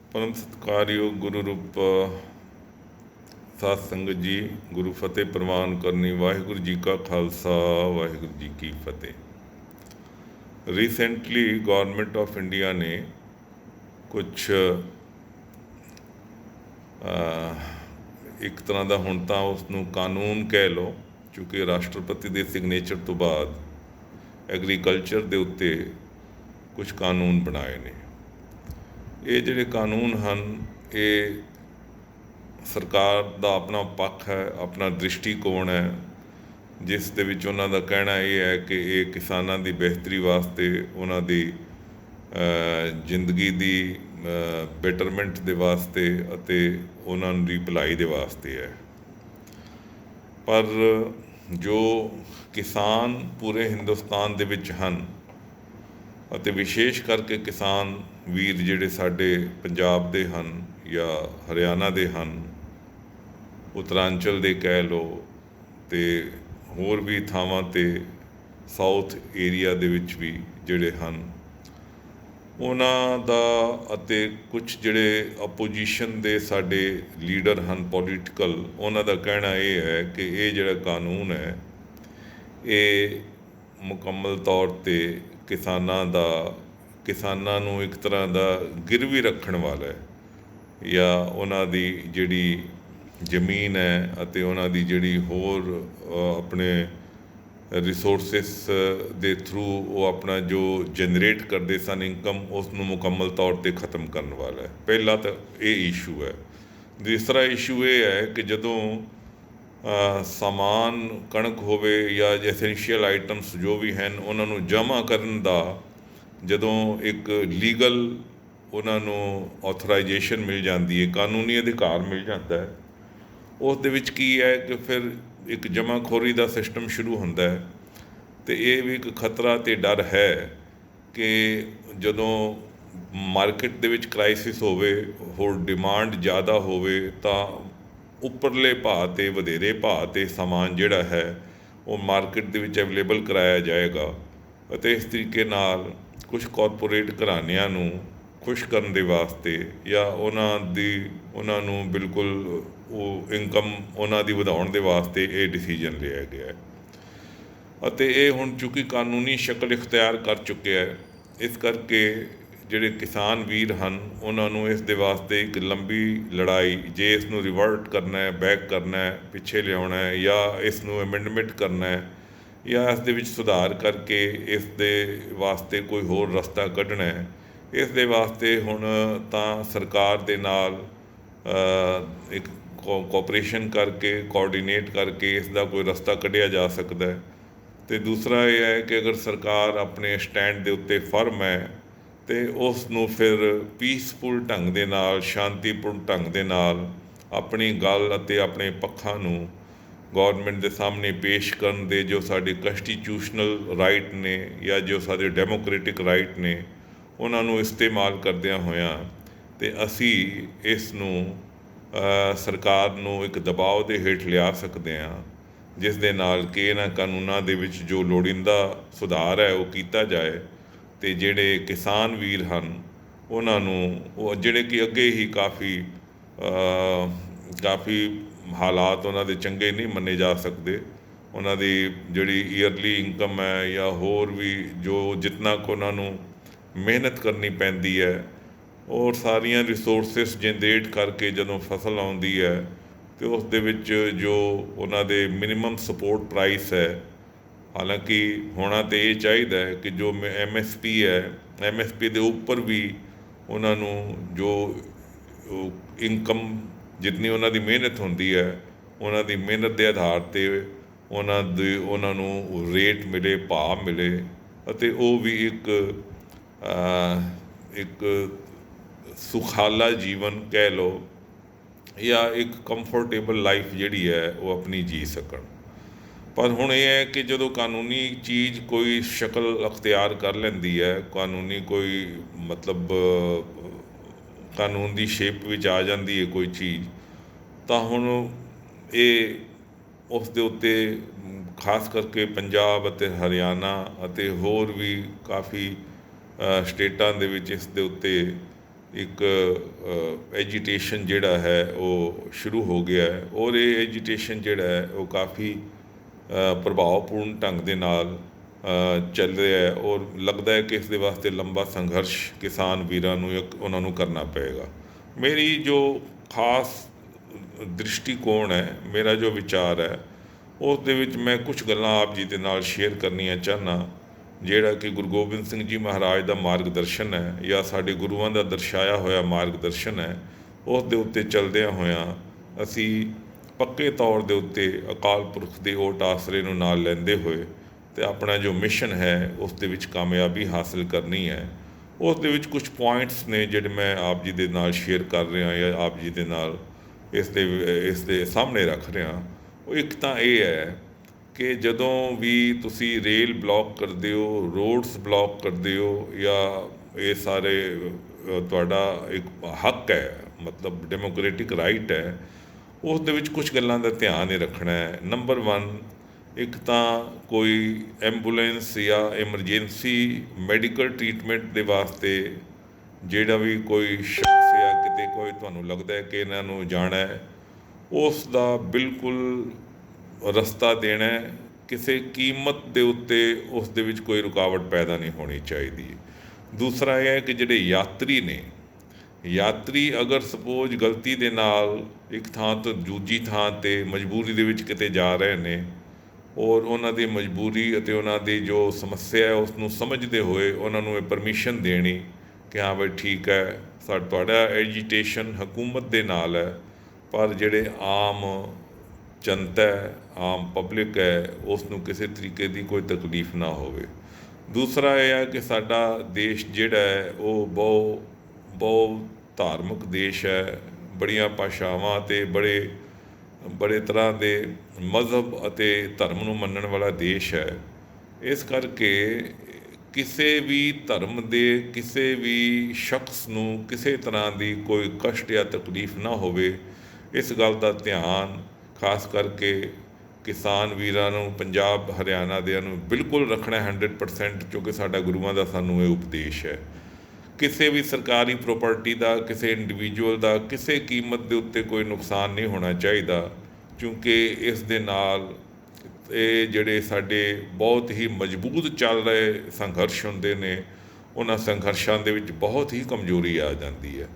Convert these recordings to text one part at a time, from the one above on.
परम सत्कारयोग गुरु रूप साध संगत जी, गुरु फतेह प्रवान करनी। वाहिगुरु जी का खालसा, वाहिगुरु जी की फतेह। रिसेंटली गवर्नमेंट ऑफ इंडिया ने कुछ एक तरह का हुण तां उसनूं कानून कह लो, क्योंकि राष्ट्रपति के सिग्नेचर तो बाद एग्रीकल्चर के उत्ते कुछ कानून बनाए ने। ये जिहड़े कानून हैं ये सरकार का अपना पक्ष है, अपना दृष्टिकोण है, जिस दे विच उन्हां दा कहना ये है कि ये किसानां दी बेहतरी वास्ते, उन्हां दी जिंदगी दी बेटरमेंट दे वास्ते अते उन्हां दी भलाई दे वास्ते है। पर जो किसान पूरे हिंदुस्तान दे विच हन ਅਤੇ विशेष करके किसान वीर ਜਿਹੜੇ ਸਾਡੇ ਪੰਜਾਬ ਦੇ ਹਨ ਜਾਂ ਹਰਿਆਣਾ ਦੇ ਹਨ, ਉੱਤਰਾਂਚਲ ਦੇ ਕਹਿ ਲਓ, ਅਤੇ ਹੋਰ ਵੀ ਥਾਵਾਂ 'ਤੇ ਸਾਊਥ ਏਰੀਆ ਦੇ ਵਿੱਚ ਵੀ ਜਿਹੜੇ ਹਨ ਉਹਨਾਂ ਦਾ, ਅਤੇ ਕੁਛ ਜਿਹੜੇ ਆਪੋਜੀਸ਼ਨ ਦੇ ਸਾਡੇ ਲੀਡਰ ਹਨ ਪੋਲੀਟੀਕਲ, ਉਹਨਾਂ ਦਾ ਕਹਿਣਾ ਇਹ ਹੈ ਕਿ ਇਹ ਜਿਹੜਾ ਕਾਨੂੰਨ ਹੈ ਇਹ ਮੁਕੰਮਲ ਤੌਰ 'ਤੇ ਕਿਸਾਨਾਂ ਨੂੰ ਇੱਕ ਤਰ੍ਹਾਂ ਦਾ ਗਿਰਵੀ ਰੱਖਣ ਵਾਲਾ ਹੈ, ਜਾਂ ਉਹਨਾਂ ਦੀ ਜਿਹੜੀ ਜ਼ਮੀਨ ਹੈ ਅਤੇ ਉਹਨਾਂ ਦੀ ਜਿਹੜੀ ਹੋਰ ਆਪਣੇ ਰਿਸੋਰਸਿਸ ਦੇ ਥਰੂ ਉਹ ਆਪਣਾ ਜੋ ਜਨਰੇਟ ਕਰਦੇ ਸਨ ਇਨਕਮ, ਉਸ ਨੂੰ ਮੁਕੰਮਲ ਤੌਰ 'ਤੇ ਖ਼ਤਮ ਕਰਨ ਵਾਲਾ ਹੈ। ਪਹਿਲਾ ਤਾਂ ਇਹ ਇਸ਼ੂ ਹੈ। ਦੂਸਰਾ ਇਸ਼ੂ ਇਹ ਹੈ ਕਿ ਜਦੋਂ ਸਮਾਨ ਕਣਕ ਹੋਵੇ ਜਾਂ ਐਸੈਂਸ਼ੀਅਲ ਆਈਟਮਸ ਜੋ ਵੀ ਹਨ ਉਹਨਾਂ ਨੂੰ ਜਮ੍ਹਾਂ ਕਰਨ ਦਾ ਜਦੋਂ ਇੱਕ ਲੀਗਲ ਉਹਨਾਂ ਨੂੰ ਆਥੋਰਾਈਜੇਸ਼ਨ ਮਿਲ ਜਾਂਦੀ ਹੈ, ਕਾਨੂੰਨੀ ਅਧਿਕਾਰ ਮਿਲ ਜਾਂਦਾ ਹੈ, ਉਸ ਦੇ ਵਿੱਚ ਕੀ ਹੈ ਕਿ ਫਿਰ ਇੱਕ ਜਮ੍ਹਾਂਖੋਰੀ ਦਾ ਸਿਸਟਮ ਸ਼ੁਰੂ ਹੁੰਦਾ ਹੈ। ਅਤੇ ਇਹ ਵੀ ਇੱਕ ਖਤਰਾ ਅਤੇ ਡਰ ਹੈ ਕਿ ਜਦੋਂ ਮਾਰਕੀਟ ਦੇ ਵਿੱਚ ਕ੍ਰਾਈਸਿਸ ਹੋਵੇ, ਹੋਰ ਡਿਮਾਂਡ ਜ਼ਿਆਦਾ ਹੋਵੇ, ਤਾਂ ਉੱਪਰਲੇ ਭਾਅ 'ਤੇ, ਵਧੇਰੇ ਭਾਅ 'ਤੇ ਸਮਾਨ ਜਿਹੜਾ ਹੈ ਉਹ ਮਾਰਕੀਟ ਦੇ ਵਿੱਚ ਅਵੇਲੇਬਲ ਕਰਾਇਆ ਜਾਏਗਾ, ਅਤੇ ਇਸ ਤਰੀਕੇ ਨਾਲ ਕੁਛ ਕਾਰਪੋਰੇਟ ਘਰਾਣਿਆਂ ਨੂੰ ਖੁਸ਼ ਕਰਨ ਦੇ ਵਾਸਤੇ ਜਾਂ ਉਹਨਾਂ ਨੂੰ ਬਿਲਕੁਲ ਉਹ ਇਨਕਮ ਉਹਨਾਂ ਦੀ ਵਧਾਉਣ ਦੇ ਵਾਸਤੇ ਇਹ ਡਿਸੀਜਨ ਲਿਆ ਗਿਆ ਹੈ। ਅਤੇ ਇਹ ਹੁਣ ਚੂੰਕਿ ਕਾਨੂੰਨੀ ਸ਼ਕਲ ਇਖਤਿਆਰ ਕਰ ਚੁੱਕਿਆ ਹੈ, ਇਸ ਕਰਕੇ ਜਿਹੜੇ ਕਿਸਾਨ ਵੀਰ ਹਨ ਉਹਨਾਂ ਨੂੰ ਇਸ ਦੇ ਵਾਸਤੇ ਇੱਕ ਲੰਬੀ ਲੜਾਈ, ਜੇ ਇਸ ਨੂੰ ਰਿਵਰਟ ਕਰਨਾ ਹੈ, ਬੈਕ ਕਰਨਾ ਹੈ, ਪਿੱਛੇ ਲਿਆਉਣਾ ਹੈ, ਜਾਂ ਇਸ ਨੂੰ ਅਮੈਂਡਮੈਂਟ ਕਰਨਾ ਹੈ, ਜਾਂ ਇਸ ਦੇ ਵਿੱਚ ਸੁਧਾਰ ਕਰਕੇ ਇਸ ਦੇ ਵਾਸਤੇ ਕੋਈ ਹੋਰ ਰਸਤਾ ਕੱਢਣਾ ਹੈ, ਇਸ ਦੇ ਵਾਸਤੇ ਹੁਣ ਤਾਂ ਸਰਕਾਰ ਦੇ ਨਾਲ ਇੱਕ ਕੋਆਪਰੇਸ਼ਨ ਕਰਕੇ, ਕੋਆਰਡੀਨੇਟ ਕਰਕੇ ਇਸ ਦਾ ਕੋਈ ਰਸਤਾ ਕੱਢਿਆ ਜਾ ਸਕਦਾ ਹੈ। ਅਤੇ ਦੂਸਰਾ ਇਹ ਹੈ ਕਿ ਅਗਰ ਸਰਕਾਰ ਆਪਣੇ ਸਟੈਂਡ ਦੇ ਉੱਤੇ ਫਰਮ ਹੈ ਅਤੇ ਉਸ ਨੂੰ ਫਿਰ ਪੀਸਫੁਲ ਢੰਗ ਦੇ ਨਾਲ, ਸ਼ਾਂਤੀਪੂਰਨ ਢੰਗ ਦੇ ਨਾਲ ਆਪਣੀ ਗੱਲ ਅਤੇ ਆਪਣੇ ਪੱਖਾਂ ਨੂੰ ਗੌਰਮੈਂਟ ਦੇ ਸਾਹਮਣੇ ਪੇਸ਼ ਕਰਨ ਦੇ ਜੋ ਸਾਡੇ ਕੰਸਟੀਟਿਊਸ਼ਨਲ ਰਾਈਟ ਨੇ ਜਾਂ ਜੋ ਸਾਡੇ ਡੈਮੋਕ੍ਰੇਟਿਕ ਰਾਈਟ ਨੇ, ਉਹਨਾਂ ਨੂੰ ਇਸਤੇਮਾਲ ਕਰਦਿਆਂ ਹੋਇਆਂ, ਅਤੇ ਅਸੀਂ ਇਸ ਨੂੰ ਸਰਕਾਰ ਨੂੰ ਇੱਕ ਦਬਾਅ ਦੇ ਹੇਠ ਲਿਆ ਸਕਦੇ ਹਾਂ, ਜਿਸ ਦੇ ਨਾਲ ਕਿ ਇਹਨਾਂ ਕਾਨੂੰਨਾਂ ਦੇ ਵਿੱਚ ਜੋ ਲੋੜੀਂਦਾ ਸੁਧਾਰ ਹੈ ਉਹ ਕੀਤਾ ਜਾਏ, ਅਤੇ ਜਿਹੜੇ ਕਿਸਾਨ ਵੀਰ ਹਨ ਉਹਨਾਂ ਨੂੰ, ਉਹ ਜਿਹੜੇ ਕਿ ਅੱਗੇ ਹੀ ਕਾਫੀ ਹਾਲਾਤ ਉਹਨਾਂ ਦੇ ਚੰਗੇ ਨਹੀਂ ਮੰਨੇ ਜਾ ਸਕਦੇ, ਉਹਨਾਂ ਦੀ ਜਿਹੜੀ ਈਅਰਲੀ ਇਨਕਮ ਹੈ ਜਾਂ ਹੋਰ ਵੀ ਜੋ ਜਿਤਨਾ ਕੁ ਉਹਨਾਂ ਨੂੰ ਮਿਹਨਤ ਕਰਨੀ ਪੈਂਦੀ ਹੈ, ਔਰ ਸਾਰੀਆਂ ਰਿਸੋਰਸਿਸ ਜਨਰੇਟ ਕਰਕੇ ਜਦੋਂ ਫਸਲ ਆਉਂਦੀ ਹੈ ਅਤੇ ਉਸ ਦੇ ਵਿੱਚ ਜੋ ਉਹਨਾਂ ਦੇ ਮਿਨੀਮਮ ਸਪੋਰਟ ਪ੍ਰਾਈਸ ਹੈ, ਹਾਲਾਂਕਿ ਹੋਣਾ ਤਾਂ ਇਹ ਚਾਹੀਦਾ ਹੈ ਕਿ ਜੋ MSP ਹੈ, MSP ਦੇ ਉੱਪਰ ਵੀ ਉਹਨਾਂ ਨੂੰ ਜੋ ਇਨਕਮ, ਜਿਤਨੀ ਉਹਨਾਂ ਦੀ ਮਿਹਨਤ ਹੁੰਦੀ ਹੈ, ਉਹਨਾਂ ਦੀ ਮਿਹਨਤ ਦੇ ਆਧਾਰ 'ਤੇ ਉਹਨਾਂ ਨੂੰ ਰੇਟ ਮਿਲੇ, ਭਾਅ ਮਿਲੇ, ਅਤੇ ਉਹ ਵੀ ਇੱਕ ਸੁਖਾਲਾ ਜੀਵਨ ਕਹਿ ਲਓ ਜਾਂ ਇੱਕ ਕੰਫਰਟੇਬਲ ਲਾਈਫ ਜਿਹੜੀ ਹੈ ਉਹ ਆਪਣੀ ਜੀ ਸਕਣ। ਪਰ ਹੁਣ ਇਹ ਹੈ ਕਿ ਜਦੋਂ ਕਾਨੂੰਨੀ ਚੀਜ਼ ਕੋਈ ਸ਼ਕਲ ਅਖਤਿਆਰ ਕਰ ਲੈਂਦੀ ਹੈ, ਕਾਨੂੰਨੀ ਕੋਈ ਮਤਲਬ ਕਾਨੂੰਨ ਦੀ ਸ਼ੇਪ ਵਿੱਚ ਆ ਜਾਂਦੀ ਹੈ ਕੋਈ ਚੀਜ਼, ਤਾਂ ਹੁਣ ਇਹ ਉਸ ਦੇ ਉੱਤੇ ਖਾਸ ਕਰਕੇ ਪੰਜਾਬ ਅਤੇ ਹਰਿਆਣਾ ਅਤੇ ਹੋਰ ਵੀ ਕਾਫੀ ਸਟੇਟਾਂ ਦੇ ਵਿੱਚ ਇਸ ਦੇ ਉੱਤੇ ਇੱਕ ਐਜੀਟੇਸ਼ਨ ਜਿਹੜਾ ਹੈ ਉਹ ਸ਼ੁਰੂ ਹੋ ਗਿਆ ਹੈ, ਔਰ ਇਹ ਐਜੀਟੇਸ਼ਨ ਜਿਹੜਾ ਹੈ ਉਹ ਕਾਫੀ ਪ੍ਰਭਾਵਪੂਰਨ ਢੰਗ ਦੇ ਨਾਲ ਚੱਲ ਰਿਹਾ ਹੈ, ਔਰ ਲੱਗਦਾ ਹੈ ਕਿ ਇਸ ਦੇ ਵਾਸਤੇ ਲੰਬਾ ਸੰਘਰਸ਼ ਕਿਸਾਨ ਵੀਰਾਂ ਨੂੰ ਉਹਨਾਂ ਨੂੰ ਕਰਨਾ ਪਏਗਾ। ਮੇਰੀ ਜੋ ਖਾਸ ਦ੍ਰਿਸ਼ਟੀਕੋਣ ਹੈ, ਮੇਰਾ ਜੋ ਵਿਚਾਰ ਹੈ, ਉਸ ਦੇ ਵਿੱਚ ਮੈਂ ਕੁਝ ਗੱਲਾਂ ਆਪ ਜੀ ਦੇ ਨਾਲ ਸ਼ੇਅਰ ਕਰਨੀਆਂ ਚਾਹੁੰਦਾ, ਜਿਹੜਾ ਕਿ ਗੁਰੂ ਗੋਬਿੰਦ ਸਿੰਘ ਜੀ ਮਹਾਰਾਜ ਦਾ ਮਾਰਗਦਰਸ਼ਨ ਹੈ ਜਾਂ ਸਾਡੇ ਗੁਰੂਆਂ ਦਾ ਦਰਸਾਇਆ ਹੋਇਆ ਮਾਰਗਦਰਸ਼ਨ ਹੈ। ਉਸ ਦੇ ਉੱਤੇ ਚੱਲਦਿਆਂ ਹੋਇਆਂ ਅਸੀਂ ਪੱਕੇ ਤੌਰ ਦੇ ਉੱਤੇ ਅਕਾਲ ਪੁਰਖ ਦੇ ਓਟ ਆਸਰੇ ਨੂੰ ਨਾਲ ਲੈਂਦੇ ਹੋਏ ਅਤੇ ਆਪਣਾ ਜੋ ਮਿਸ਼ਨ ਹੈ ਉਸ ਦੇ ਵਿੱਚ ਕਾਮਯਾਬੀ ਹਾਸਿਲ ਕਰਨੀ ਹੈ। ਉਸ ਦੇ ਵਿੱਚ ਕੁਝ ਪੁਆਇੰਟਸ ਨੇ ਜਿਹੜੇ ਮੈਂ ਆਪ ਜੀ ਦੇ ਨਾਲ ਸ਼ੇਅਰ ਕਰ ਰਿਹਾ ਜਾਂ ਆਪ ਜੀ ਦੇ ਨਾਲ ਇਸ ਦੇ ਸਾਹਮਣੇ ਰੱਖ ਰਿਹਾ। ਉਹ ਇੱਕ ਤਾਂ ਇਹ ਹੈ ਕਿ ਜਦੋਂ ਵੀ ਤੁਸੀਂ ਰੇਲ ਬਲੌਕ ਕਰਦੇ ਹੋ, ਰੋਡਸ ਬਲੌਕ ਕਰਦੇ ਹੋ, ਜਾਂ ਇਹ ਸਾਰੇ ਤੁਹਾਡਾ ਇੱਕ ਹੱਕ ਹੈ, ਮਤਲਬ ਡੈਮੋਕ੍ਰੇਟਿਕ ਰਾਈਟ ਹੈ, ਉਸ ਦੇ ਵਿੱਚ ਕੁਝ ਗੱਲਾਂ ਦਾ ਧਿਆਨ ਇਹ ਰੱਖਣਾ ਹੈ। ਨੰਬਰ 1, ਇੱਕ ਤਾਂ ਕੋਈ ਐਂਬੂਲੈਂਸ ਜਾਂ ਐਮਰਜੈਂਸੀ ਮੈਡੀਕਲ ਟਰੀਟਮੈਂਟ ਦੇ ਵਾਸਤੇ ਜਿਹੜਾ ਵੀ ਕੋਈ ਸ਼ਖਸ ਜਾਂ ਕਿਤੇ ਕੋਈ ਤੁਹਾਨੂੰ ਲੱਗਦਾ ਹੈ ਕਿ ਇਹਨਾਂ ਨੂੰ ਜਾਣਾ ਹੈ, ਉਸ ਦਾ ਬਿਲਕੁਲ ਰਸਤਾ ਦੇਣਾ, ਕਿਸੇ ਕੀਮਤ ਦੇ ਉੱਤੇ ਉਸ ਦੇ ਵਿੱਚ ਕੋਈ ਰੁਕਾਵਟ ਪੈਦਾ ਨਹੀਂ ਹੋਣੀ ਚਾਹੀਦੀ। ਦੂਸਰਾ ਇਹ ਹੈ ਕਿ ਜਿਹੜੇ ਯਾਤਰੀ ਨੇ, ਯਾਤਰੀ ਅਗਰ ਸਪੋਜ਼ ਗਲਤੀ ਦੇ ਨਾਲ ਇੱਕ ਥਾਂ ਤੋਂ ਦੂਜੀ ਥਾਂ 'ਤੇ ਮਜਬੂਰੀ ਦੇ ਵਿੱਚ ਕਿਤੇ ਜਾ ਰਹੇ ਨੇ, ਔਰ ਉਹਨਾਂ ਦੀ ਮਜਬੂਰੀ ਅਤੇ ਉਹਨਾਂ ਦੀ ਜੋ ਸਮੱਸਿਆ ਹੈ ਉਸ ਨੂੰ ਸਮਝਦੇ ਹੋਏ ਉਹਨਾਂ ਨੂੰ ਇਹ ਪਰਮਿਸ਼ਨ ਦੇਣੀ ਕਿ ਹਾਂ ਬਈ ਠੀਕ ਹੈ, ਤੁਹਾਡਾ ਐਜੀਟੇਸ਼ਨ ਹਕੂਮਤ ਦੇ ਨਾਲ ਹੈ, ਪਰ ਜਿਹੜੇ ਆਮ ਜਨਤਾ ਹੈ, ਆਮ ਪਬਲਿਕ ਹੈ, ਉਸ ਨੂੰ ਕਿਸੇ ਤਰੀਕੇ ਦੀ ਕੋਈ ਤਕਲੀਫ ਨਾ ਹੋਵੇ। ਦੂਸਰਾ ਇਹ ਹੈ ਕਿ ਸਾਡਾ ਦੇਸ਼ ਜਿਹੜਾ ਹੈ ਉਹ ਬਹੁਤ ਧਾਰਮਿਕ ਦੇਸ਼ ਹੈ, ਬੜੀਆਂ ਭਾਸ਼ਾਵਾਂ ਅਤੇ ਬੜੇ ਤਰ੍ਹਾਂ ਦੇ ਮਜ਼ਹਬ ਅਤੇ ਧਰਮ ਨੂੰ ਮੰਨਣ ਵਾਲਾ ਦੇਸ਼ ਹੈ। ਇਸ ਕਰਕੇ ਕਿਸੇ ਵੀ ਧਰਮ ਦੇ ਕਿਸੇ ਵੀ ਸ਼ਖਸ ਨੂੰ ਕਿਸੇ ਤਰ੍ਹਾਂ ਦੀ ਕੋਈ ਕਸ਼ਟ ਜਾਂ ਤਕਲੀਫ ਨਾ ਹੋਵੇ, ਇਸ ਗੱਲ ਦਾ ਧਿਆਨ ਖਾਸ ਕਰਕੇ ਕਿਸਾਨ ਵੀਰਾਂ ਨੂੰ, ਪੰਜਾਬ ਹਰਿਆਣਾ ਦਿਆਂ ਨੂੰ ਬਿਲਕੁਲ ਰੱਖਣਾ 100%, ਕਿਉਂਕਿ ਸਾਡਾ ਗੁਰੂਆਂ ਦਾ ਸਾਨੂੰ ਇਹ ਉਪਦੇਸ਼ ਹੈ। ਕਿਸੇ ਵੀ ਸਰਕਾਰੀ ਪ੍ਰੋਪਰਟੀ ਦਾ, ਕਿਸੇ ਇੰਡੀਵਿਜੂਅਲ ਦਾ ਕਿਸੇ ਕੀਮਤ ਦੇ ਉੱਤੇ ਕੋਈ ਨੁਕਸਾਨ ਨਹੀਂ ਹੋਣਾ ਚਾਹੀਦਾ, ਕਿਉਂਕਿ ਇਸ ਦੇ ਨਾਲ ਇਹ ਜਿਹੜੇ ਸਾਡੇ ਬਹੁਤ ਹੀ ਮਜ਼ਬੂਤ ਚੱਲ ਰਹੇ ਸੰਘਰਸ਼ ਹੁੰਦੇ ਨੇ, ਉਹਨਾਂ ਸੰਘਰਸ਼ਾਂ ਦੇ ਵਿੱਚ ਬਹੁਤ ਹੀ ਕਮਜ਼ੋਰੀ ਆ ਜਾਂਦੀ ਹੈ।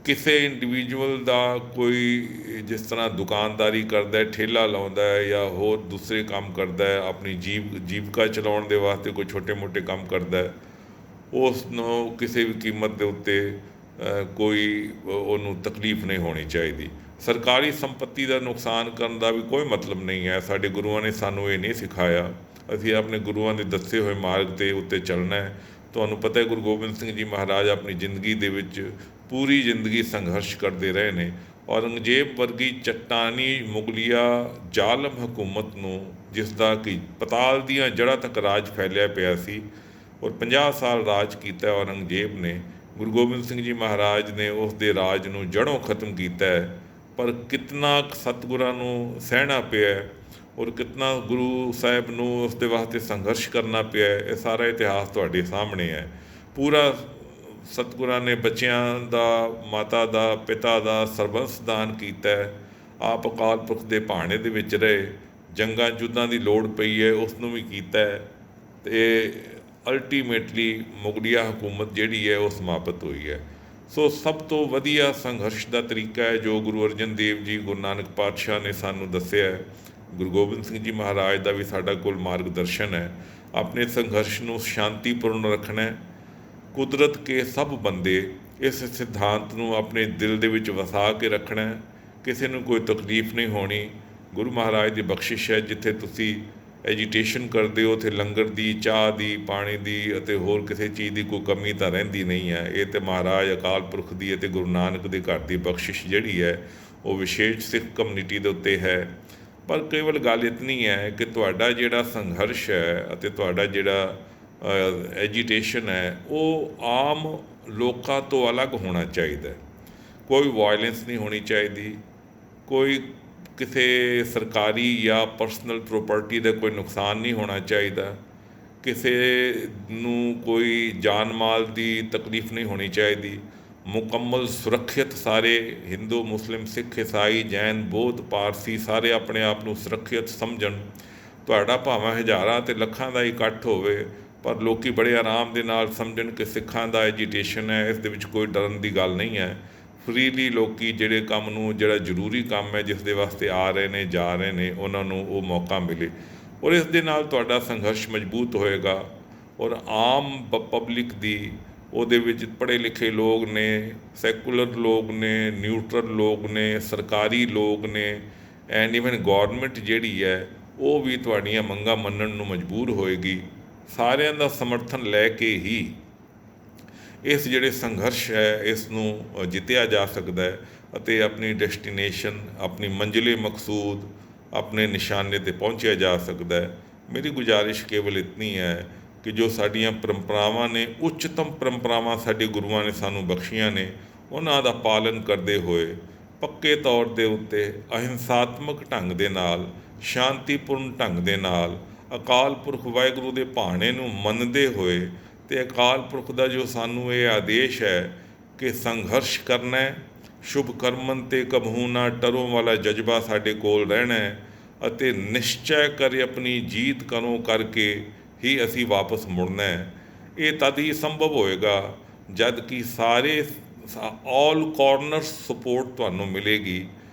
ਕਿਸੇ ਇੰਡੀਵਿਜੂਅਲ ਦਾ ਕੋਈ ਜਿਸ ਤਰ੍ਹਾਂ ਦੁਕਾਨਦਾਰੀ ਕਰਦਾ, ਠੇਲਾ ਲਾਉਂਦਾ ਹੈ ਜਾਂ ਹੋਰ ਦੂਸਰੇ ਕੰਮ ਕਰਦਾ ਹੈ, ਆਪਣੀ ਜੀਵਿਕਾ ਚਲਾਉਣ ਦੇ ਵਾਸਤੇ ਕੋਈ ਛੋਟੇ ਮੋਟੇ ਕੰਮ ਕਰਦਾ ਹੈ, ਉਸ ਨੂੰ ਕਿਸੇ ਵੀ ਕੀਮਤ ਦੇ ਉੱਤੇ ਕੋਈ ਉਹਨੂੰ ਤਕਲੀਫ ਨਹੀਂ ਹੋਣੀ ਚਾਹੀਦੀ। ਸਰਕਾਰੀ ਸੰਪત્ਤੀ ਦਾ ਨੁਕਸਾਨ ਕਰਨ ਦਾ ਵੀ ਕੋਈ ਮਤਲਬ ਨਹੀਂ ਹੈ। ਸਾਡੇ ਗੁਰੂਆਂ ਨੇ ਸਾਨੂੰ ਇਹ ਨਹੀਂ ਸਿਖਾਇਆ। ਅਸੀਂ ਆਪਣੇ ਗੁਰੂਆਂ ਦੇ ਦੱਸੇ ਹੋਏ ਮਾਰਗ 'ਤੇ ਉੱਤੇ ਚੱਲਣਾ ਹੈ। ਤੁਹਾਨੂੰ ਪਤਾ ਹੈ ਗੁਰੂ ਗੋਬਿੰਦ ਸਿੰਘ ਜੀ ਮਹਾਰਾਜ ਆਪਣੀ ਜ਼ਿੰਦਗੀ ਦੇ ਵਿੱਚ ਪੂਰੀ ਜ਼ਿੰਦਗੀ ਸੰਘਰਸ਼ ਕਰਦੇ ਰਹੇ ਨੇ। ਔਰੰਗਜ਼ੇਬ ਵਰਗੀ ਚਟਾਨੀ ਮੁਗਲਿਆ ਜ਼ਾਲਮ ਹਕੂਮਤ ਨੂੰ, ਜਿਸ ਦਾ ਕਿ ਪਤਾਲ ਦੀਆਂ ਜੜ੍ਹਾਂ ਤੱਕ ਰਾਜ ਫੈਲਿਆ ਪਿਆ ਸੀ, ਔਰ 50 ਸਾਲ ਰਾਜ ਕੀਤਾ ਔਰੰਗਜ਼ੇਬ ਨੇ, ਗੁਰੂ ਗੋਬਿੰਦ ਸਿੰਘ ਜੀ ਮਹਾਰਾਜ ਨੇ ਉਸ ਦੇ ਰਾਜ ਨੂੰ ਜੜ੍ਹੋਂ ਖਤਮ ਕੀਤਾ ਹੈ। ਪਰ ਕਿਤਨਾ ਸਤਿਗੁਰਾਂ ਨੂੰ ਸਹਿਣਾ ਪਿਆ, ਔਰ ਕਿਤਨਾ ਗੁਰੂ ਸਾਹਿਬ ਨੂੰ ਉਸ ਦੇ ਵਾਸਤੇ ਸੰਘਰਸ਼ ਕਰਨਾ ਪਿਆ, ਇਹ ਸਾਰਾ ਇਤਿਹਾਸ ਤੁਹਾਡੇ ਸਾਹਮਣੇ ਹੈ। ਪੂਰਾ ਸਤਿਗੁਰਾਂ ਨੇ ਬੱਚਿਆਂ ਦਾ, ਮਾਤਾ ਦਾ, ਪਿਤਾ ਦਾ ਸਰਬੰਸ ਦਾਨ ਕੀਤਾ ਹੈ। ਆਪ ਅਕਾਲ ਪੁਰਖ ਦੇ ਭਾਣੇ ਦੇ ਵਿੱਚ ਰਹੇ, ਜੰਗਾਂ ਯੁੱਧਾਂ ਦੀ ਲੋੜ ਪਈ ਹੈ ਉਸ ਨੂੰ ਵੀ ਕੀਤਾ ਹੈ, ਅਤੇ ਅਲਟੀਮੇਟਲੀ ਮੁਗਲਿਆ ਹਕੂਮਤ ਜਿਹੜੀ ਹੈ ਉਹ ਸਮਾਪਤ ਹੋਈ ਹੈ। ਸੋ ਸਭ ਤੋਂ ਵਧੀਆ ਸੰਘਰਸ਼ ਦਾ ਤਰੀਕਾ ਹੈ ਜੋ ਗੁਰੂ ਅਰਜਨ ਦੇਵ ਜੀ, ਗੁਰੂ ਨਾਨਕ ਪਾਤਸ਼ਾਹ ਨੇ ਸਾਨੂੰ ਦੱਸਿਆ ਹੈ। ਗੁਰੂ ਗੋਬਿੰਦ ਸਿੰਘ ਜੀ ਮਹਾਰਾਜ ਦਾ ਵੀ ਸਾਡਾ ਕੋਲ ਮਾਰਗਦਰਸ਼ਨ ਹੈ। ਆਪਣੇ ਸੰਘਰਸ਼ ਨੂੰ ਸ਼ਾਂਤੀਪੂਰਨ ਰੱਖਣਾ ਹੈ। ਕੁਦਰਤ ਕੇ ਸਭ ਬੰਦੇ, ਇਸ ਸਿਧਾਂਤ ਨੂੰ ਆਪਣੇ ਦਿਲ ਦੇ ਵਿੱਚ ਵਸਾ ਕੇ ਰੱਖਣਾ ਹੈ। ਕਿਸੇ ਨੂੰ ਕੋਈ ਤਕਲੀਫ ਨਹੀਂ ਹੋਣੀ। ਗੁਰੂ ਮਹਾਰਾਜ ਦੀ ਬਖਸ਼ਿਸ਼ ਹੈ, ਜਿੱਥੇ ਤੁਸੀਂ ਐਜੀਟੇਸ਼ਨ ਕਰਦੇ ਹੋ ਉੱਥੇ ਲੰਗਰ ਦੀ, ਚਾਹ ਦੀ, ਪਾਣੀ ਦੀ ਅਤੇ ਹੋਰ ਕਿਸੇ ਚੀਜ਼ ਦੀ ਕੋਈ ਕਮੀ ਤਾਂ ਰਹਿੰਦੀ ਨਹੀਂ ਹੈ। ਇਹ ਤਾਂ ਮਹਾਰਾਜ ਅਕਾਲ ਪੁਰਖ ਦੀ ਅਤੇ ਗੁਰੂ ਨਾਨਕ ਦੇ ਘਰ ਦੀ ਬਖਸ਼ਿਸ਼ ਜਿਹੜੀ ਹੈ ਉਹ ਵਿਸ਼ੇਸ਼ ਸਿੱਖ ਕਮਿਊਨਿਟੀ ਦੇ ਉੱਤੇ ਹੈ। ਪਰ ਕੇਵਲ ਗੱਲ ਇਤਨੀ ਹੈ ਕਿ ਤੁਹਾਡਾ ਜਿਹੜਾ ਸੰਘਰਸ਼ ਹੈ ਅਤੇ ਤੁਹਾਡਾ ਜਿਹੜਾ ਐਜੀਟੇਸ਼ਨ ਹੈ ਉਹ ਆਮ ਲੋਕਾਂ ਤੋਂ ਅਲੱਗ ਹੋਣਾ ਚਾਹੀਦਾ। ਕੋਈ ਵਾਇਲੈਂਸ ਨਹੀਂ ਹੋਣੀ ਚਾਹੀਦੀ, ਕੋਈ ਕਿਸੇ ਸਰਕਾਰੀ ਜਾਂ ਪਰਸਨਲ ਪ੍ਰੋਪਰਟੀ ਦਾ ਕੋਈ ਨੁਕਸਾਨ ਨਹੀਂ ਹੋਣਾ ਚਾਹੀਦਾ, ਕਿਸੇ ਨੂੰ ਕੋਈ ਜਾਨ ਮਾਲ ਦੀ ਤਕਲੀਫ ਨਹੀਂ ਹੋਣੀ ਚਾਹੀਦੀ। ਮੁਕੰਮਲ ਸੁਰੱਖਿਅਤ ਸਾਰੇ ਹਿੰਦੂ ਮੁਸਲਿਮ ਸਿੱਖ ਈਸਾਈ ਜੈਨ ਬੌਧ ਪਾਰਸੀ ਸਾਰੇ ਆਪਣੇ ਆਪ ਨੂੰ ਸੁਰੱਖਿਅਤ ਸਮਝਣ। ਤੁਹਾਡਾ ਭਾਵੇਂ ਹਜ਼ਾਰਾਂ ਅਤੇ ਲੱਖਾਂ ਦਾ ਇਕੱਠ ਹੋਵੇ, ਪਰ ਲੋਕ ਬੜੇ ਆਰਾਮ ਦੇ ਨਾਲ ਸਮਝਣ ਕਿ ਸਿੱਖਾਂ ਦਾ ਐਜੀਟੇਸ਼ਨ ਹੈ, ਇਸ ਦੇ ਵਿੱਚ ਕੋਈ ਡਰਨ ਦੀ ਗੱਲ ਨਹੀਂ ਹੈ। ਫਰੀਲੀ ਲੋਕ ਜਿਹੜੇ ਕੰਮ ਨੂੰ, ਜਿਹੜਾ ਜ਼ਰੂਰੀ ਕੰਮ ਹੈ ਜਿਸ ਦੇ ਵਾਸਤੇ ਆ ਰਹੇ ਨੇ ਜਾ ਰਹੇ ਨੇ, ਉਹਨਾਂ ਨੂੰ ਉਹ ਮੌਕਾ ਮਿਲੇ। ਔਰ ਇਸ ਦੇ ਨਾਲ ਤੁਹਾਡਾ ਸੰਘਰਸ਼ ਮਜ਼ਬੂਤ ਹੋਏਗਾ। ਔਰ ਆਮ ਪਬਲਿਕ ਦੀ ਉਹਦੇ ਵਿੱਚ ਪੜ੍ਹੇ ਲਿਖੇ ਲੋਕ ਨੇ, ਸੈਕੂਲਰ ਲੋਕ ਨੇ, ਨਿਊਟਰਲ ਲੋਕ ਨੇ, ਸਰਕਾਰੀ ਲੋਕ ਨੇ, ਐਂਡ ਈਵਨ ਗੌਰਮੈਂਟ ਜਿਹੜੀ ਹੈ ਉਹ ਵੀ ਤੁਹਾਡੀਆਂ ਮੰਗਾਂ ਮੰਨਣ ਨੂੰ ਮਜਬੂਰ ਹੋਏਗੀ। ਸਾਰਿਆਂ ਦਾ ਸਮਰਥਨ ਲੈ ਕੇ ਹੀ ਇਸ ਜਿਹੜੇ ਸੰਘਰਸ਼ ਹੈ ਇਸ ਨੂੰ ਜਿੱਤਿਆ ਜਾ ਸਕਦਾ ਹੈ ਅਤੇ ਆਪਣੀ ਡੈਸਟੀਨੇਸ਼ਨ, ਆਪਣੀ ਮੰਜ਼ਿਲੇ ਮਕਸੂਦ, ਆਪਣੇ ਨਿਸ਼ਾਨੇ 'ਤੇ ਪਹੁੰਚਿਆ ਜਾ ਸਕਦਾ ਹੈ। ਮੇਰੀ ਗੁਜ਼ਾਰਿਸ਼ ਕੇਵਲ ਇਤਨੀ ਹੈ ਕਿ ਜੋ ਸਾਡੀਆਂ ਪਰੰਪਰਾਵਾਂ ਨੇ, ਉੱਚਤਮ ਪਰੰਪਰਾਵਾਂ ਸਾਡੇ ਗੁਰੂਆਂ ਨੇ ਸਾਨੂੰ ਬਖਸ਼ੀਆਂ ਨੇ, ਉਹਨਾਂ ਦਾ ਪਾਲਨ ਕਰਦੇ ਹੋਏ ਪੱਕੇ ਤੌਰ ਦੇ ਉੱਤੇ ਅਹਿੰਸਾਤਮਕ ਢੰਗ ਦੇ ਨਾਲ, ਸ਼ਾਂਤੀਪੂਰਨ ਢੰਗ ਦੇ ਨਾਲ ਅਕਾਲ ਪੁਰਖ ਵਾਹਿਗੁਰੂ ਦੇ ਭਾਣੇ ਨੂੰ ਮੰਨਦੇ ਹੋਏ ਅਤੇ ਅਕਾਲ ਪੁਰਖ ਦਾ ਜੋ ਸਾਨੂੰ ਇਹ ਆਦੇਸ਼ ਹੈ ਕਿ ਸੰਘਰਸ਼ ਕਰਨਾ, ਸ਼ੁਭ ਕਰਮਨ ਤੇ ਕਬਹੂ ਨਾ ਟਰੋਂ ਵਾਲਾ ਜਜ਼ਬਾ ਸਾਡੇ ਕੋਲ ਰਹਿਣਾ ਅਤੇ ਨਿਸ਼ਚੈ ਕਰੇ ਆਪਣੀ ਜੀਤ ਕਰੋ ਕਰਕੇ ਹੀ ਅਸੀਂ ਵਾਪਸ ਮੁੜਨਾ ਹੈ। ਇਹ ਤਦ ਹੀ ਸੰਭਵ ਹੋਏਗਾ ਜਦ ਕਿ ਸਾਰੇ ਆਲ ਕਾਰਨਰ ਸਪੋਰਟ ਤੁਹਾਨੂੰ ਮਿਲੇਗੀ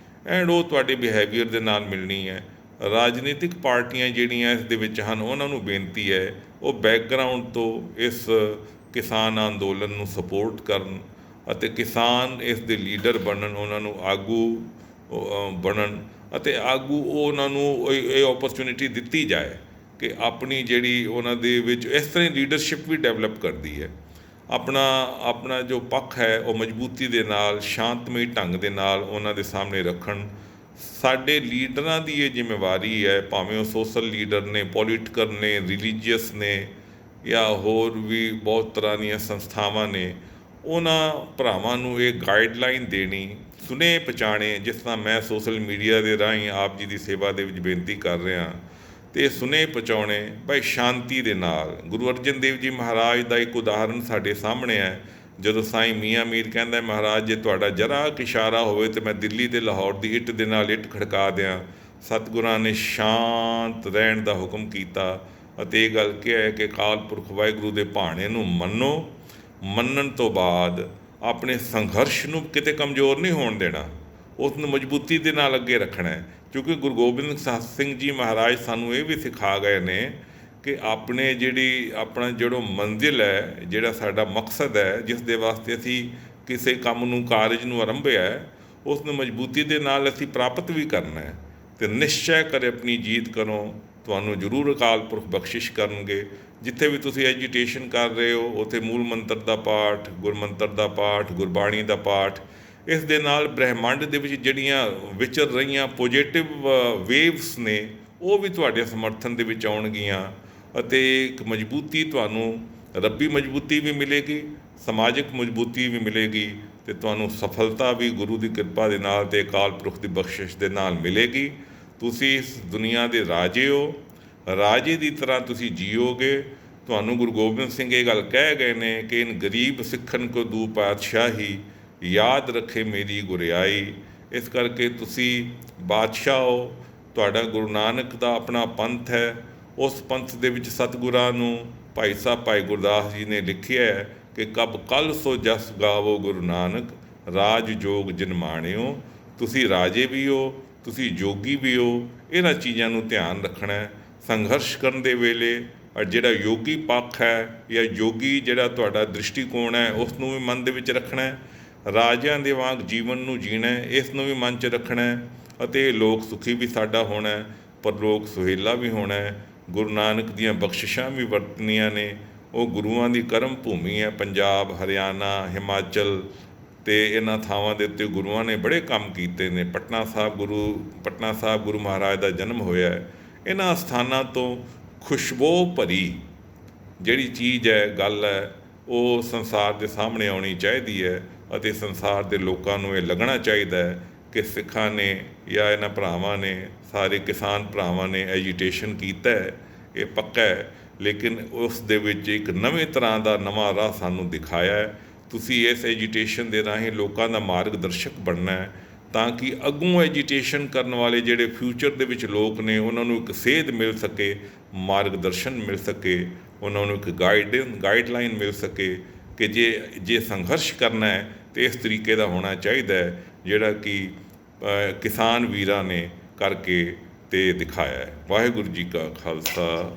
ਐਂਡ ਉਹ ਤੁਹਾਡੇ ਬਿਹੇਵੀਅਰ ਦੇ ਨਾਲ ਮਿਲਣੀ ਹੈ। ਰਾਜਨੀਤਿਕ ਪਾਰਟੀਆਂ ਜਿਹੜੀਆਂ ਇਸ ਦੇ ਵਿੱਚ ਹਨ, ਉਹਨਾਂ ਨੂੰ ਬੇਨਤੀ ਹੈ ਉਹ ਬੈਕਗਰਾਊਂਡ ਤੋਂ ਇਸ ਕਿਸਾਨ ਅੰਦੋਲਨ ਨੂੰ ਸਪੋਰਟ ਕਰਨ ਅਤੇ ਕਿਸਾਨ ਇਸ ਦੇ ਲੀਡਰ ਬਣਨ, ਉਹਨਾਂ ਨੂੰ ਆਗੂ ਬਣਨ ਅਤੇ ਆਗੂ ਉਹਨਾਂ ਨੂੰ ਇਹ ਓਪਰਚੁਨਿਟੀ ਦਿੱਤੀ ਜਾਏ ਕਿ ਆਪਣੀ ਜਿਹੜੀ ਉਹਨਾਂ ਦੇ ਵਿੱਚ ਇਸ ਤਰ੍ਹਾਂ ਲੀਡਰਸ਼ਿਪ ਵੀ ਡਿਵੈਲਪ ਕਰਦੀ ਹੈ। ਆਪਣਾ ਜੋ ਪੱਖ ਹੈ ਉਹ ਮਜ਼ਬੂਤੀ ਦੇ ਨਾਲ, ਸ਼ਾਂਤਮਈ ਢੰਗ ਦੇ ਨਾਲ ਉਹਨਾਂ ਦੇ ਸਾਹਮਣੇ ਰੱਖਣ। ਸਾਡੇ ਲੀਡਰਾਂ ਦੀ ਇਹ ਜ਼ਿੰਮੇਵਾਰੀ ਹੈ, ਭਾਵੇਂ ਉਹ ਸੋਸ਼ਲ ਲੀਡਰ ਨੇ, ਪੋਲੀਟੀਕਲ ਨੇ, ਰਿਲੀਜੀਅਸ ਨੇ ਜਾਂ ਹੋਰ ਵੀ ਬਹੁਤ ਤਰ੍ਹਾਂ ਦੀਆਂ ਸੰਸਥਾਵਾਂ ਨੇ, ਉਹਨਾਂ ਭਰਾਵਾਂ ਨੂੰ ਇਹ ਗਾਈਡਲਾਈਨ ਦੇਣੀ, ਸੁਨੇ ਪਛਾਣੇ, ਜਿਸ ਤਰ੍ਹਾਂ ਮੈਂ ਸੋਸ਼ਲ ਮੀਡੀਆ ਦੇ ਰਾਹੀਂ ਆਪ ਜੀ ਦੀ ਸੇਵਾ ਦੇ ਵਿੱਚ ਬੇਨਤੀ ਕਰ ਰਿਹਾ ਅਤੇ ਸੁਨੇ ਪਹੁੰਚਾਉਣੇ ਭਾਈ ਸ਼ਾਂਤੀ ਦੇ ਨਾਲ। ਗੁਰੂ ਅਰਜਨ ਦੇਵ ਜੀ ਮਹਾਰਾਜ ਦਾ ਇੱਕ ਉਦਾਹਰਨ ਸਾਡੇ ਸਾਹਮਣੇ ਹੈ। ਜਦੋਂ ਸਾਈਂ ਮੀਆਂ ਮੀਰ ਕਹਿੰਦਾ, ਮਹਾਰਾਜ ਜੇ ਤੁਹਾਡਾ ਜਰਾ ਕੁ ਇਸ਼ਾਰਾ ਹੋਵੇ ਤਾਂ ਮੈਂ ਦਿੱਲੀ ਅਤੇ ਲਾਹੌਰ ਦੀ ਇੱਟ ਦੇ ਨਾਲ ਇੱਟ ਖੜਕਾ ਦਿਆਂ। ਸਤਿਗੁਰਾਂ ਨੇ ਸ਼ਾਂਤ ਰਹਿਣ ਦਾ ਹੁਕਮ ਕੀਤਾ ਅਤੇ ਇਹ ਗੱਲ ਕਿਹਾ ਹੈ ਕਿ ਅਕਾਲ ਪੁਰਖ ਵਾਹਿਗੁਰੂ ਦੇ ਭਾਣੇ ਨੂੰ ਮੰਨੋ। ਮੰਨਣ ਤੋਂ ਬਾਅਦ ਆਪਣੇ ਸੰਘਰਸ਼ ਨੂੰ ਕਿਤੇ ਕਮਜ਼ੋਰ ਨਹੀਂ ਹੋਣ ਦੇਣਾ, ਉਸ ਨੂੰ ਮਜ਼ਬੂਤੀ ਦੇ ਨਾਲ ਅੱਗੇ ਰੱਖਣਾ ਹੈ। ਕਿਉਂਕਿ ਗੁਰੂ ਗੋਬਿੰਦ ਸਿੰਘ ਜੀ ਮਹਾਰਾਜ ਸਾਨੂੰ ਇਹ ਵੀ ਸਿਖਾ ਗਏ ਨੇ ਕਿ ਆਪਣਾ ਜਿਹੜਾ ਮੰਜ਼ਿਲ ਹੈ, ਜਿਹੜਾ ਸਾਡਾ ਮਕਸਦ ਹੈ, ਜਿਸ ਦੇ ਵਾਸਤੇ ਅਸੀਂ ਕਿਸੇ ਕੰਮ ਨੂੰ, ਕਾਰਜ ਨੂੰ ਆਰੰਭਿਆ ਹੈ, ਉਸ ਨੂੰ ਮਜ਼ਬੂਤੀ ਦੇ ਨਾਲ ਅਸੀਂ ਪ੍ਰਾਪਤ ਵੀ ਕਰਨਾ ਹੈ। ਅਤੇ ਨਿਸ਼ਚੈ ਕਰੇ ਆਪਣੀ ਜੀਤ ਕਰੋ, ਤੁਹਾਨੂੰ ਜ਼ਰੂਰ ਅਕਾਲ ਪੁਰਖ ਬਖਸ਼ਿਸ਼ ਕਰਨਗੇ। ਜਿੱਥੇ ਵੀ ਤੁਸੀਂ ਐਜੀਟੇਸ਼ਨ ਕਰ ਰਹੇ ਹੋ ਉੱਥੇ ਮੂਲ ਮੰਤਰ ਦਾ ਪਾਠ, ਗੁਰਮੰਤਰ ਦਾ ਪਾਠ, ਗੁਰਬਾਣੀ ਦਾ ਪਾਠ, ਇਸ ਦੇ ਨਾਲ ਬ੍ਰਹਿਮੰਡ ਦੇ ਵਿੱਚ ਜਿਹੜੀਆਂ ਵਿਚਰ ਰਹੀਆਂ ਪੋਜ਼ੀਟਿਵ ਵੇਵਸ ਨੇ ਉਹ ਵੀ ਤੁਹਾਡੇ ਸਮਰਥਨ ਦੇ ਵਿੱਚ ਆਉਣਗੀਆਂ ਅਤੇ ਇੱਕ ਮਜ਼ਬੂਤੀ, ਤੁਹਾਨੂੰ ਰੱਬੀ ਮਜ਼ਬੂਤੀ ਵੀ ਮਿਲੇਗੀ, ਸਮਾਜਿਕ ਮਜ਼ਬੂਤੀ ਵੀ ਮਿਲੇਗੀ ਅਤੇ ਤੁਹਾਨੂੰ ਸਫਲਤਾ ਵੀ ਗੁਰੂ ਦੀ ਕਿਰਪਾ ਦੇ ਨਾਲ ਅਤੇ ਅਕਾਲ ਪੁਰਖ ਦੀ ਬਖਸ਼ਿਸ਼ ਦੇ ਨਾਲ ਮਿਲੇਗੀ। ਤੁਸੀਂ ਇਸ ਦੁਨੀਆ ਦੇ ਰਾਜੇ ਹੋ, ਰਾਜੇ ਦੀ ਤਰ੍ਹਾਂ ਤੁਸੀਂ ਜੀਓਗੇ। ਤੁਹਾਨੂੰ ਗੁਰੂ ਗੋਬਿੰਦ ਸਿੰਘ ਇਹ ਗੱਲ ਕਹਿ ਗਏ ਨੇ ਕਿ ਇਨ ਗਰੀਬ ਸਿੱਖਣ ਕੋ ਦੂ ਪਾਤਸ਼ਾਹੀ, ਯਾਦ ਰੱਖੇ ਮੇਰੀ ਗੁਰਿਆਈ। ਇਸ ਕਰਕੇ ਤੁਸੀਂ ਬਾਦਸ਼ਾਹ ਹੋ, ਤੁਹਾਡਾ ਗੁਰੂ ਨਾਨਕ ਦਾ ਆਪਣਾ ਪੰਥ ਹੈ। ਉਸ ਪੰਥ ਦੇ ਵਿੱਚ ਸਤਿਗੁਰਾਂ ਨੂੰ ਭਾਈ ਸਾਹਿਬ ਭਾਈ ਗੁਰਦਾਸ ਜੀ ਨੇ ਲਿਖਿਆ ਹੈ ਕਿ ਕਬ ਕੱਲ ਸੋ ਜਸ ਗਾਵੋ ਗੁਰੂ ਨਾਨਕ, ਰਾਜ ਜੋਗ ਜਿਨ ਮਾਣਿਓ। ਤੁਸੀਂ ਰਾਜੇ ਵੀ ਹੋ, ਤੁਸੀਂ ਜੋਗੀ ਵੀ ਹੋ। ਇਹਨਾਂ ਚੀਜ਼ਾਂ ਨੂੰ ਧਿਆਨ ਰੱਖਣਾ ਹੈ ਸੰਘਰਸ਼ ਕਰਨ ਦੇ ਵੇਲੇ। ਔਰ ਜਿਹੜਾ ਯੋਗੀ ਪੱਖ ਹੈ ਜਾਂ ਯੋਗੀ ਜਿਹੜਾ ਤੁਹਾਡਾ ਦ੍ਰਿਸ਼ਟੀਕੋਣ ਹੈ, ਉਸ ਨੂੰ ਵੀ ਮਨ ਦੇ ਵਿੱਚ ਰੱਖਣਾ ਹੈ। ਰਾਜਿਆਂ ਦੇ ਵਾਂਗ ਜੀਵਨ ਨੂੰ ਜੀਣਾ, ਇਸ ਨੂੰ ਵੀ ਮਨ 'ਚ ਰੱਖਣਾ ਹੈ ਅਤੇ ਲੋਕ ਸੁਖੀ ਵੀ ਸਾਡਾ ਹੋਣਾ, ਪਰ ਲੋਕ ਸੁਹੇਲਾ ਵੀ ਹੋਣਾ। ਗੁਰੂ ਨਾਨਕ ਦੀਆਂ ਬਖਸ਼ਿਸ਼ਾਂ ਵੀ ਵਰਤਣੀਆਂ ਨੇ। ਉਹ ਗੁਰੂਆਂ ਦੀ ਕਰਮ ਭੂਮੀ ਹੈ। ਪੰਜਾਬ, ਹਰਿਆਣਾ, ਹਿਮਾਚਲ ਅਤੇ ਇਹਨਾਂ ਥਾਵਾਂ ਦੇ ਉੱਤੇ ਗੁਰੂਆਂ ਨੇ ਬੜੇ ਕੰਮ ਕੀਤੇ ਨੇ। ਪਟਨਾ ਸਾਹਿਬ ਗੁਰੂ ਮਹਾਰਾਜ ਦਾ ਜਨਮ ਹੋਇਆ ਹੈ। ਇਹਨਾਂ ਸਥਾਨਾਂ ਤੋਂ ਖੁਸ਼ਬੂ ਭਰੀ ਜਿਹੜੀ ਚੀਜ਼ ਹੈ, ਗੱਲ ਹੈ, ਉਹ ਸੰਸਾਰ ਦੇ ਸਾਹਮਣੇ ਆਉਣੀ ਚਾਹੀਦੀ ਹੈ ਅਤੇ ਸੰਸਾਰ ਦੇ ਲੋਕਾਂ ਨੂੰ ਇਹ ਲੱਗਣਾ ਚਾਹੀਦਾ ਹੈ ਕਿ ਸਿੱਖਾਂ ਨੇ ਜਾਂ ਇਹਨਾਂ ਭਰਾਵਾਂ ਨੇ, ਸਾਰੇ ਕਿਸਾਨ ਭਰਾਵਾਂ ਨੇ ਐਜੀਟੇਸ਼ਨ ਕੀਤਾ ਹੈ, ਇਹ ਪੱਕਾ ਹੈ। ਲੇਕਿਨ ਉਸ ਦੇ ਵਿੱਚ ਇੱਕ ਨਵੇਂ ਤਰ੍ਹਾਂ ਦਾ ਨਵਾਂ ਰਾਹ ਸਾਨੂੰ ਦਿਖਾਇਆ ਹੈ ਤੁਸੀਂ ਇਸ ਐਜੀਟੇਸ਼ਨ ਦੇ ਰਾਹੀਂ ਲੋਕਾਂ ਦਾ ਮਾਰਗਦਰਸ਼ਕ ਬਣਨਾ ਹੈ, ਤਾਂ ਕਿ ਅੱਗੋਂ ਐਜੀਟੇਸ਼ਨ ਕਰਨ ਵਾਲੇ ਜਿਹੜੇ ਫਿਊਚਰ ਦੇ ਵਿੱਚ ਲੋਕ ਨੇ ਉਹਨਾਂ ਨੂੰ ਇੱਕ ਸੇਧ ਮਿਲ ਸਕੇ, ਮਾਰਗਦਰਸ਼ਨ ਮਿਲ ਸਕੇ, ਉਹਨਾਂ ਨੂੰ ਇੱਕ ਗਾਈਡਲਾਈਨ ਮਿਲ ਸਕੇ ਕਿ ਜੇ ਸੰਘਰਸ਼ ਕਰਨਾ ਹੈ ਤਾਂ ਇਸ ਤਰੀਕੇ ਦਾ ਹੋਣਾ ਚਾਹੀਦਾ ਹੈ, ਜਿਹੜਾ ਕਿ ਕਿਸਾਨ ਵੀਰਾਂ ਨੇ ਕਰਕੇ ਤੇ ਦਿਖਾਇਆ ਹੈ। ਵਾਹਿਗੁਰੂ ਜੀ ਕਾ ਖਾਲਸਾ,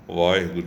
ਵਾਹਿਗੁਰੂ ਜੀ